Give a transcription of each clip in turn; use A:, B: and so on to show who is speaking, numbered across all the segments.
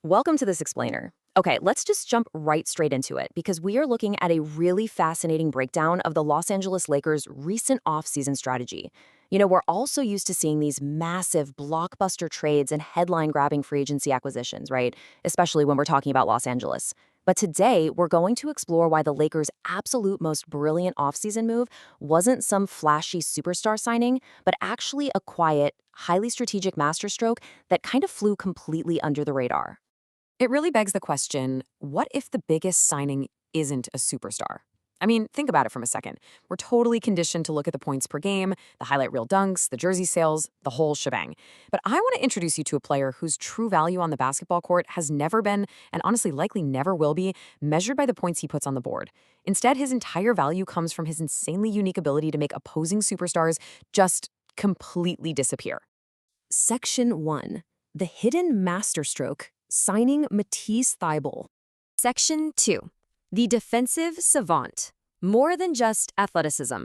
A: Welcome to this explainer. Okay, let's just jump right straight into it because we are looking at a really fascinating breakdown of the Los Angeles Lakers' recent offseason strategy. We're also used to seeing these massive blockbuster trades and headline-grabbing free agency acquisitions, right? Especially when we're talking about Los Angeles. But today, we're going to explore why the Lakers' absolute most brilliant offseason move wasn't some flashy superstar signing, but actually a quiet, highly strategic masterstroke that kind of flew completely under the radar.
B: It really begs the question, what if the biggest signing isn't a superstar? I mean, think about it from a second. We're totally conditioned to look at the points per game, the highlight reel dunks, the jersey sales, the whole shebang. But I want to introduce you to a player whose true value on the basketball court has never been, and honestly likely never will be, measured by the points he puts on the board. Instead, his entire value comes from his insanely unique ability to make opposing superstars just completely disappear.
A: Section 1. The Hidden Masterstroke, signing Mathis Thibault.
C: Section 2. The defensive savant. More than just athleticism.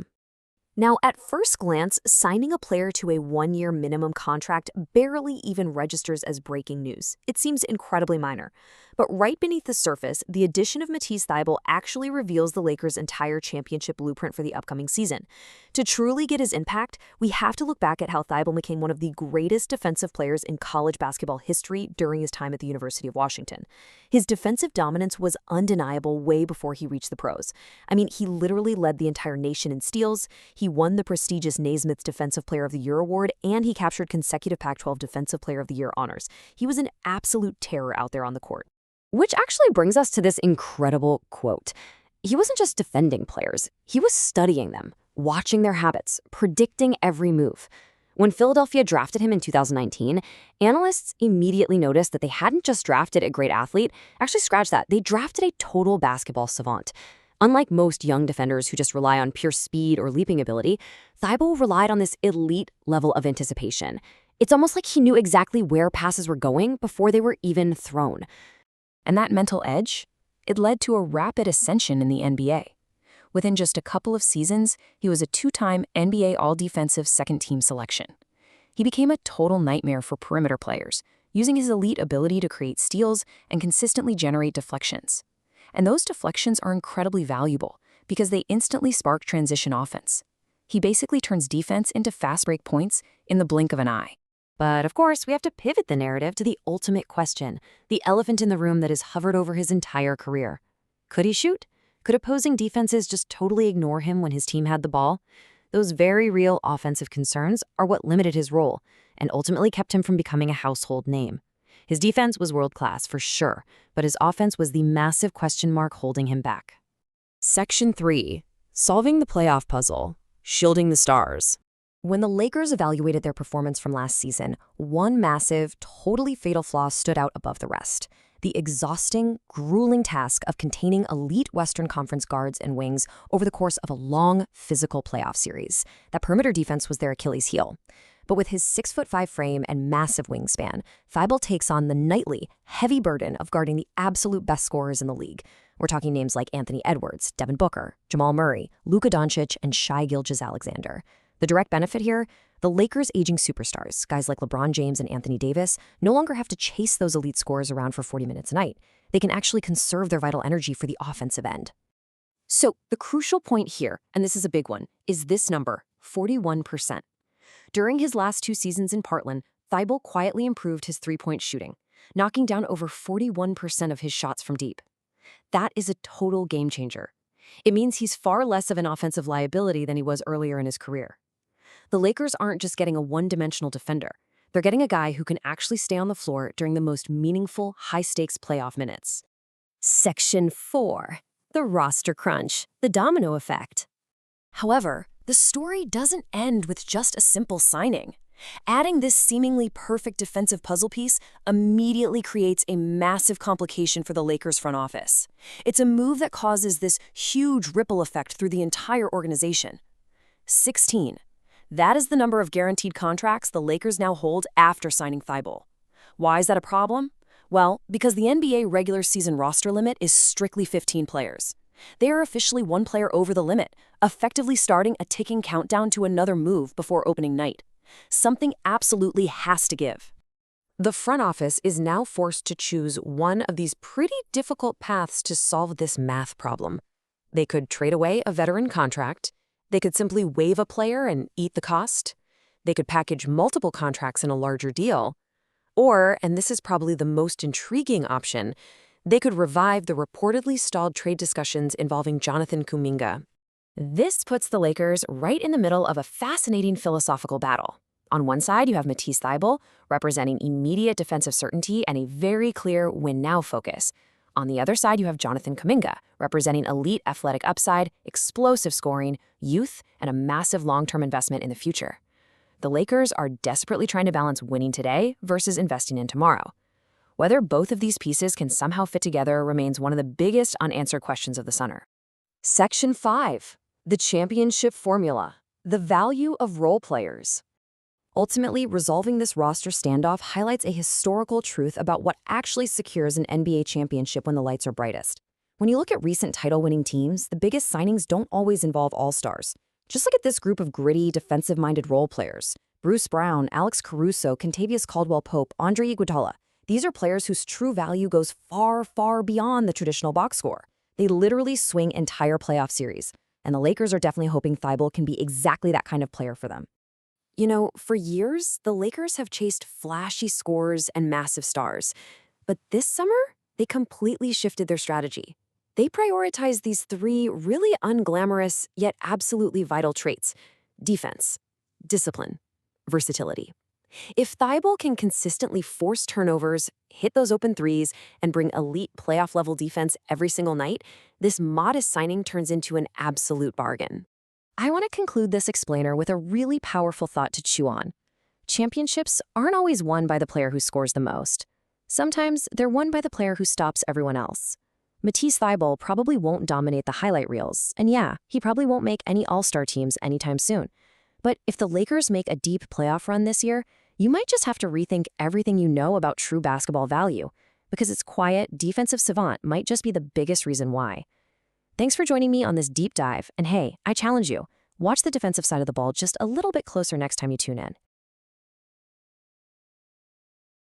A: Now, at first glance, signing a player to a one-year minimum contract barely even registers as breaking news. It seems incredibly minor. But right beneath the surface, the addition of Mathis Thibault actually reveals the Lakers' entire championship blueprint for the upcoming season. To truly get his impact, we have to look back at how Thibault became one of the greatest defensive players in college basketball history during his time at the University of Washington. His defensive dominance was undeniable way before he reached the pros. I mean, he literally led the entire nation in steals. He won the prestigious Naismith Defensive Player of the Year award, and he captured consecutive Pac-12 Defensive Player of the Year honors. He was an absolute terror out there on the court.
C: Which actually brings us to this incredible quote. He wasn't just defending players, he was studying them, watching their habits, predicting every move. When Philadelphia drafted him in 2019, analysts immediately noticed that they hadn't just drafted a great athlete, actually scratch that, they drafted a total basketball savant. Unlike most young defenders who just rely on pure speed or leaping ability, Thibault relied on this elite level of anticipation. It's almost like he knew exactly where passes were going before they were even thrown.
D: And that mental edge? It led to a rapid ascension in the NBA. Within just a couple of seasons, he was a two-time NBA All-Defensive second-team selection. He became a total nightmare for perimeter players, using his elite ability to create steals and consistently generate deflections. And those deflections are incredibly valuable because they instantly spark transition offense. He basically turns defense into fast break points in the blink of an eye.
C: But of course, we have to pivot the narrative to the ultimate question, the elephant in the room that has hovered over his entire career. Could he shoot? Could opposing defenses just totally ignore him when his team had the ball? Those very real offensive concerns are what limited his role and ultimately kept him from becoming a household name. His defense was world-class for sure, but his offense was the massive question mark holding him back.
A: Section 3. Solving the playoff puzzle, shielding the stars. When the Lakers evaluated their performance from last season, one massive, totally fatal flaw stood out above the rest. The exhausting, grueling task of containing elite Western Conference guards and wings over the course of a long, physical playoff series. That perimeter defense was their Achilles heel. But with his 6'5" frame and massive wingspan, Thibault takes on the nightly, heavy burden of guarding the absolute best scorers in the league. We're talking names like Anthony Edwards, Devin Booker, Jamal Murray, Luka Doncic, and Shai Gilgeous-Alexander. The direct benefit here? The Lakers' aging superstars, guys like LeBron James and Anthony Davis, no longer have to chase those elite scorers around for 40 minutes a night. They can actually conserve their vital energy for the offensive end.
C: So the crucial point here, and this is a big one, is this number, 41%. During his last 2 seasons in Portland, Thibault quietly improved his three-point shooting, knocking down over 41% of his shots from deep. That is a total game changer. It means he's far less of an offensive liability than he was earlier in his career. The Lakers aren't just getting a one-dimensional defender. They're getting a guy who can actually stay on the floor during the most meaningful, high-stakes playoff minutes.
A: Section 4. The roster crunch, the domino effect. However, the story doesn't end with just a simple signing. Adding this seemingly perfect defensive puzzle piece immediately creates a massive complication for the Lakers front office. It's a move that causes this huge ripple effect through the entire organization. 16. That is the number of guaranteed contracts the Lakers now hold after signing Thibault. Why is that a problem? Well, because the NBA regular season roster limit is strictly 15 players. They are officially one player over the limit, effectively starting a ticking countdown to another move before opening night. Something absolutely has to give. The front office is now forced to choose one of these pretty difficult paths to solve this math problem. They could trade away a veteran contract. They could simply waive a player and eat the cost. They could package multiple contracts in a larger deal. Or, and this is probably the most intriguing option, they could revive the reportedly stalled trade discussions involving Jonathan Cumminga.
B: This puts the Lakers right in the middle of a fascinating philosophical battle. On one side, you have Mathis Thibault, representing immediate defensive certainty and a very clear win-now focus. On the other side, you have Jonathan Cumminga, representing elite athletic upside, explosive scoring, youth, and a massive long-term investment in the future. The Lakers are desperately trying to balance winning today versus investing in tomorrow. Whether both of these pieces can somehow fit together remains one of the biggest unanswered questions of the summer.
C: Section 5. The championship formula. The value of role players. Ultimately, resolving this roster standoff highlights a historical truth about what actually secures an NBA championship when the lights are brightest. When you look at recent title-winning teams, the biggest signings don't always involve all-stars. Just look at this group of gritty, defensive-minded role players. Bruce Brown, Alex Caruso, Kentavious Caldwell-Pope, Andre Iguodala. These are players whose true value goes far, far beyond the traditional box score. They literally swing entire playoff series. And the Lakers are definitely hoping Thibault can be exactly that kind of player for them. You know, for years, the Lakers have chased flashy scores and massive stars. But this summer, they completely shifted their strategy. They prioritized these three really unglamorous, yet absolutely vital traits: defense, discipline, versatility. If Thibault can consistently force turnovers, hit those open threes, and bring elite playoff-level defense every single night, this modest signing turns into an absolute bargain.
A: I want to conclude this explainer with a really powerful thought to chew on. Championships aren't always won by the player who scores the most. Sometimes they're won by the player who stops everyone else. Mathis Thibault probably won't dominate the highlight reels, and yeah, he probably won't make any all-star teams anytime soon. But if the Lakers make a deep playoff run this year, you might just have to rethink everything you know about true basketball value, because its quiet, defensive savant might just be the biggest reason why. Thanks for joining me on this deep dive, and hey, I challenge you, watch the defensive side of the ball just a little bit closer next time you tune in.